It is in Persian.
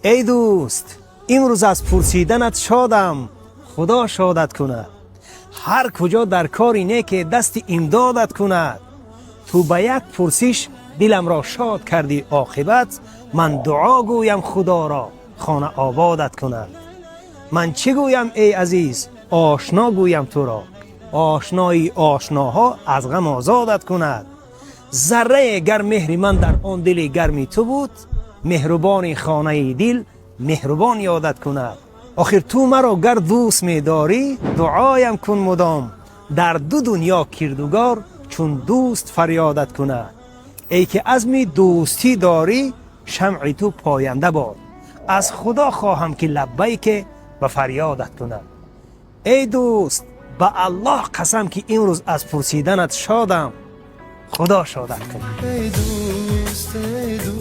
ای دوست، امروز از پرسیدنت شادم، خدا شادت کند. هر کجا در کاری نیک دست امدادت کند. تو به یک پرسش دلم را شاد کردی، عاقبت من دعا گویم خدا را خانه آبادت کند. من چه گویم ای عزیز، آشنا گویم تو را، آشنایی آشناها از غم آزادت کند. ذره گر مهر من در آن دل گرمی تو بود، مهربان خانه دل مهربان یادت کند. آخر تو مرا گر دوست می داری، دعایم کن مدام، در دو دنیا کردگار چون دوست فریادت کند. ای که عزم دوستی داری، شمع تو پاینده باد، از خدا خواهم که لبیک به فریادت کند. ای دوست، به الله قسم که امروز از پرسیدنت شادم، خدا شادت کند. ای دوست، ای دوست.